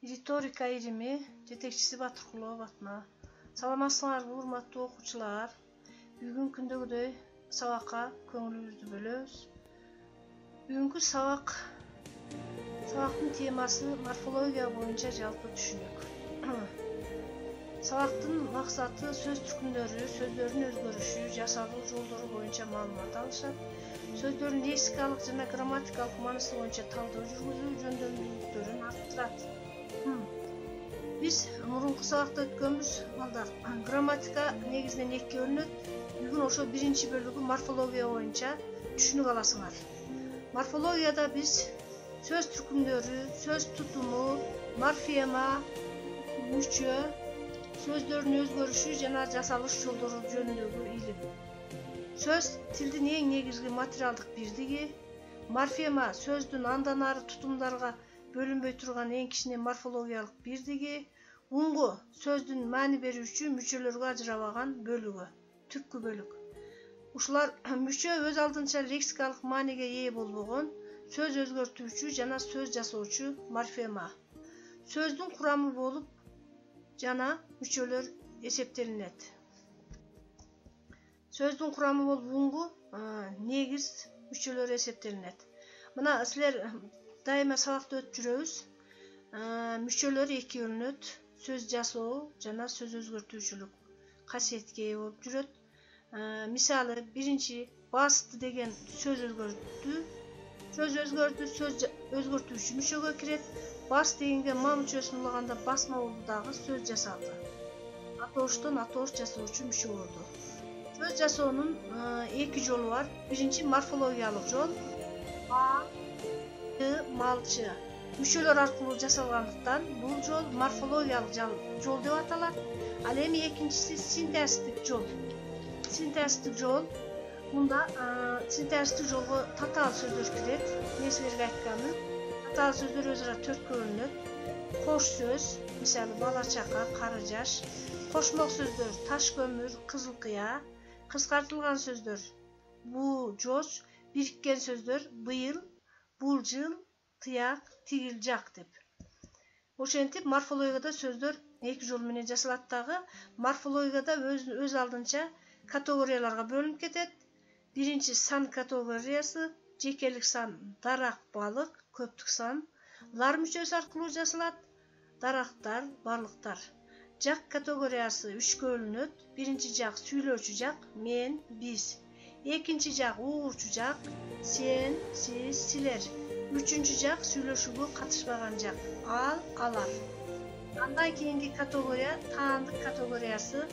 Ritorika ilimi жетекчиси Батыркулова Батма. Саламатсыңарбы, урматтуу окуучулар? Бүгүнкү күндөгүдөй сабакка көңүлүбүздү бөлөбүз. Бүгүнкү сабактын темасы морфология боюнча жалпы түшүнүк. Сабактын максаты сөз түркүмдөрү, сөздөрдүн өзгөрүшү, жасалуу жолдору боюнча маалымат алышат. Сөздөрдүн лексикалык жана грамматикалык мааниси боюнча талдоо жүргүзүү жөндөмдүүлүктөрүн арттырат. Биз мурунку сабакта өткөнбүз балдар. Грамматика негизинен экиге бөлүнөт. Бүгүн ошо биринчи бөлүгү морфология боюнча түшүнүк аласыңар. Морфологияда биз сөз түркүмдөрү, сөз тутуму, морфема, мүчө, сөздөрдүн өзгөрүшү жана жасалыш жолдору жөнүндөгү илим. Сөз тилдин эң негизги материалдык бирдиги. Морфема сөздүн андан ары тутумдарга бөлүнбөй турган эң кичине морфологиялык бирдиги. Уңгу сөздүн маани берүүчү мүчөлөргө ажырабаган бөлүгү, түпкү бөлүк. Ушулар мүчө өз алдынча лексикалык мааниге ээ болбогон сөз өзгөртүүчү жана сөз жасоочу морфема. Сөздүн курамы болуп жана мүчөлөр эсептелинет. Сөздүн курамы болуп уңгу, негиз мүчөлөр эсептелинет. Мына силер дайыма сабакта өтүп жүрөбүз. Мүчөлөр эки бөлүнөт. Сөз жасоо жана сөз өзгөртүүчүлүк касиетке ээ болуп жүрөт. Мисалы, биринчи басты деген сөз өзгөртүү. Сөз өзгөрдү, сөз өзгөртүүчү мүчөгө кирет. Бас дегенге ма мүчөсүн улаганда басма болду дагы сөз жасалды. Атооштон атоош жасоочу мүчө болду. Сөз жасоонун эки жолу бар. Биринчи морфологиялык жол. Малчы мүчөлөр аркылуу жасалгандыктан бул жол морфологиялык жол деп аталат. Ал эми экинчиси синтаксистик жол. Синтаксистик жол. Мында синтаксистик жолго татаал сөздөр кирет. Мен силерге айтканмын. Татаал сөздөр өзара төрткө бөлүнөт. Кош сөз, мисалы бала чака, кары жаш. Кошмок сөздөр таш көмүр, кызыл кыя. Кыскартылган сөздөр бу жоч, бириккен сөздөр быйыл, бул жыл, тыяк, тигил жак деп. Ошентип морфологияда сөздөр эки жол менен жасалат дагы. Морфологияда өз алдынча категорияларга бөлүнүп кетет. Биринчи сан категориясы, жекелик сан, дарак, балык, көптүк сан. Лар мүчөсү аркылуу жасалат. Дарактар, барлыктар. Жак категориясы үчкө бөлүнөт. Биринчи жак сүйлөөчү жак, мен, биз. Экинчи жак угуучу жак, сен, сиз, силер. Үчүнчү жак сүйлөшүүгө катышпаган жак, ал, алар. Андан кийинки категория таандык категориясы.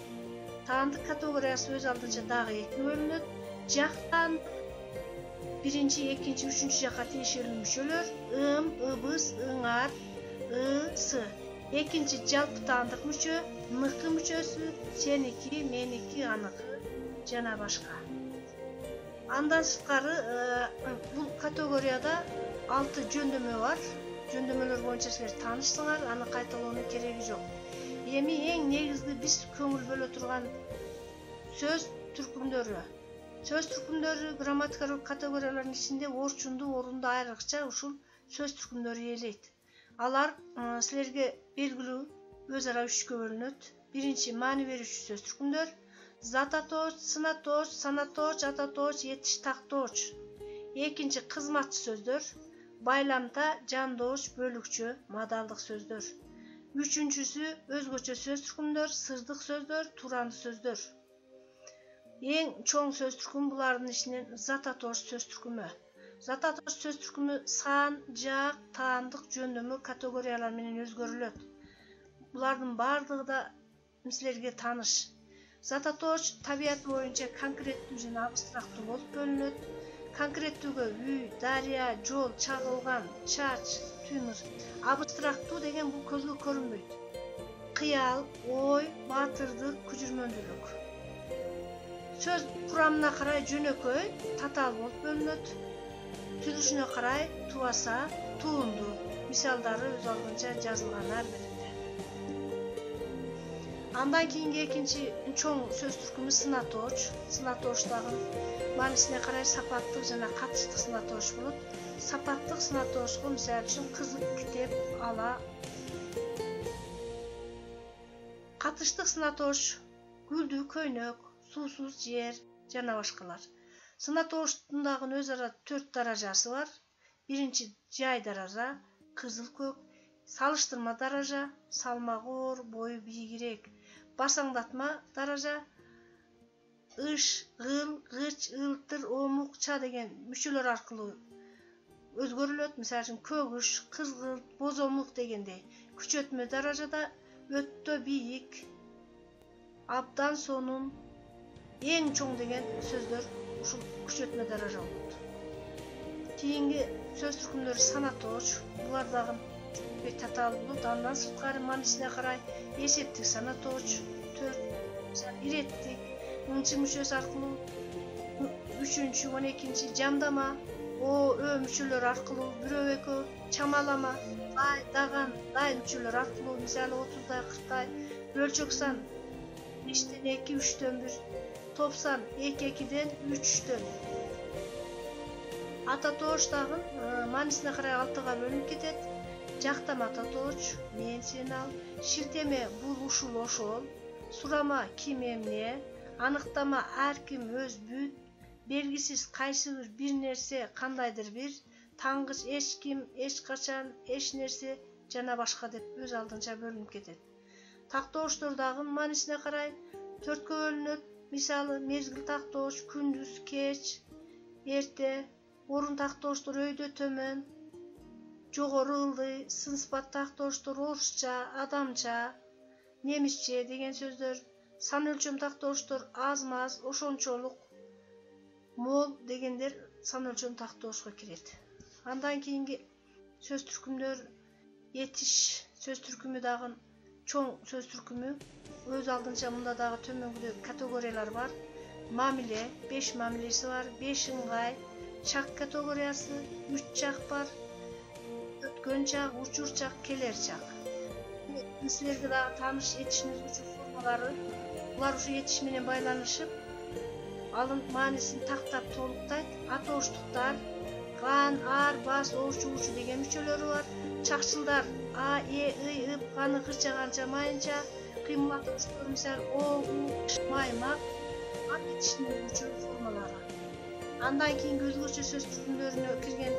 Таандык категориясы өз алдынча дагы эки бөлүнөт. Жактан биринчи, экинчи, үчүнчү жакка тиешелүү мүчөлөр: ым, ыбыз, ыңар, сы. Экинчи жалпы таандык мүчө, ныкы мүчөсү, сеники, меники, аныкы жана башка. Андан сырткары бул категорияда 6 жөндөмө бар. Жөндөмөлөр боюнча силер таанышсыңар, аны кайталоонун кереги жок. Эми эң негизги биз көңүл бөлө турган сөз түркүмдөрү. Сөз түркүмдөрү грамматикалык категориялардын ичинде орчунду орунду айрыкча ушул сөз түркүмдөрү ээлейт. Алар силерге белгилүү өзара үчкө бөлүнөт. Биринчи маани берүүчү сөз түркүмдөр: зататооч, сынатооч, санатооч, ататооч, этиш, тактооч. Экинчи кызматчы сөздөр: байламта, жандооч, бөлүкчө, модалдык сөздөр. Үчүнчүсү өзгөчө сөз түркүмдөр: сырдык сөздөр, туранды сөздөр. Эң чоң сөз түркүмү булардын ичинен зататооч сөз түркүмү. Зататооч сөз түркүмү сан, жак, таандык жөндөмө категориялар менен өзгөрүлөт. Булардын бардыгы да силерге тааныш. Зататооч табияты боюнча конкреттүү жана абстрактуу болуп бөлүнөт. Конкреттүүгө үй, дарыя, жол, чагылган, чач, түнүр. Абстрактуу деген бул көзгө көрүнбөйт. Кыял, ой, баатырдык, күжүрмөндүүлүк. Сөз курамына карай жөнөкөй, татаал болуп бөлүнөт. Түзүлүшүнө карай тубаса, туунду. Мисалдары өз алдынча жазылган ар биринде. Андан кийинки экинчи чоң сөз түркүмү сынатооч. Сынатоочтагы маанисине карай сапаттык жана катыштык сынатооч болот. Сапаттык сынатоочко мисалы үчүн кызыл китеп, ала Katıştık sınatoş, güldü köynök, susuz yer, jana başkalar. Sınatoştundagı özara 4 darajası var. Birinci jay daraja, kızıl kök, salıştırma daraja, salmagor, boyu biygirek, basаңdatma daraja, ış, gıl, gıç, ıltır, omuk, ça degen müçeler arkылуу özgörülöt. Misal üчүn kөгүş, kızgıl, bozomuk degендей. Küçötme darajada öttö biyik, abdan sonun, eң çoң деген сөздөр ушул küçötme daraja болот. Kийинги сөз түркүмдөр санаточ, булар дагы татаал болот. Андан сырткары маанисине карай эсептик санаточ, 4 иреттик, ыңчы мүчөсү аркылуу 3-чү, 12-чи жамдама, о, ö мүчөлөр аркылуу бирөө экөө чамалама, ай, даган, дай мүчөлөр аркылуу, мисалы 30-дай, 40-дай, бөлчөк сан 5-тен 2, 3-төн 1, топ сан 2-2-ден 3-3-төн. Ататоч дагы маанисине карай 6-га бөлүнүп кетет. Жактама ататоч, мен сени ал, шилтеме бул ушул ошол, сурама ким эмне, аныктама ар ким өз бүт, белгисиз кайсыбыр бир нерсе кандайдыр бир, таңгыч эч ким, эч качан, эч нерсе жана башка деп өз алдынча бөлүнүп кетет. Тактооштор дагы маанисине карай 4кө бөлүнөт. Мисалы мезгил тактооч, күндүз, кеч, эрте, орун тактооштор өйдө төмөн, жогору ылдый, сын сыпат тактооштор орусча, адамча, немисче деген сөздөр, сан өлчөм тактооштор аз-маз, ошончолук, мол дегендер сан өлчөм тактоошко кирет. Андан кийинги сөз түркүмдөр этиш сөз түркүмү дагы чоң сөз түркүмү. Өз алдынча мында дагы төмөнгүдөй категориялар бар. Мамиле, 5 мамилеси бар, 5 ыңгай, чак категориясы, 3 чак бар, өткөн чак, учур чак, келер чак. Силерге дагы тааныш этишимиз үчүн формалары, булар ушу этиш менен байланышып, алын маанисин тактап толуктайт. Атооштуктар, ган, ар, бас, оочу, учу деген мүчөлөрү бар. Чакчылдар а, э, ый, ып, ганы кырча, канча, майынча, кыймыл атооштор, мисалы о, у, маймак, ат этишинин мүчөл формалары. Андан кийинки өзгөчө сөз түркүмдөрүнө кирген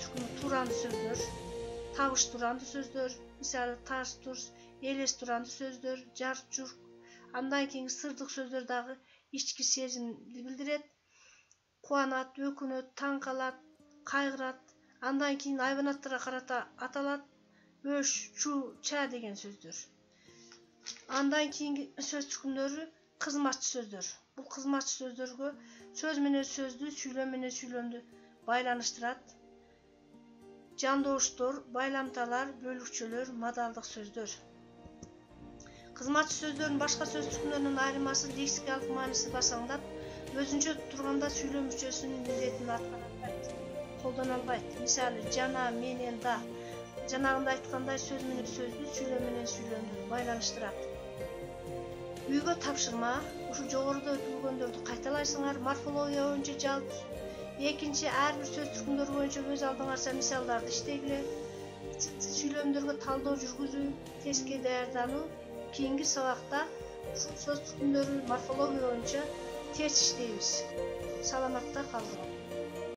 түркүм туранды сөздөр, табыш туранды сөздөр, мисалы таш турс, элес туранды сөздөр, жарк журк. Андан кийинки сырдык сөздөр дагы ички сезимди билдирет. Кубанат, өкүнөт, таң калат, кайгырат. Андан кийин айбанаттарга карата аталат. Өш, чу, ча деген сөздөр. Андан кийинки сөз түркүмдөрү кызматчы сөздөр. Бул кызматчы сөздөргө сөз менен сөздү, сүйлөм менен сүйлөмдү байланыштырат. Жандооштор, байламталар, бөлүкчөлөр, модалдык сөздөр. Кызматчы сөздөрдүн башка сөз түркүмдөрүнүн айырмасы лексикалык мааниси басаңдап, өзүнчө турганда сүйлөм мүчөсүнүн милдетин аткарат, колдоно албайт. Мисалы жана, менен, да. Жанагында айткандай сөз менен сөздү, сүйлөм менен сүйлөмдү байланыштырат. Үйгө тапшырма, ушу жогоруда өтүлгөндөрдү кайталайсыңар, морфология боюнча жалпы. Экинчи, ар бир сөз түркүмдөрү боюнча өз алдыңарча мисалдарды иштегиле. Үчүнчү, сүйлөмдөргө талдоо жүргүзүү, тестке даярдануу. Кийинки сабакта ушул сөз түркүмдөрү морфология боюнча тест иштейбиз. Саламатта калыңыз.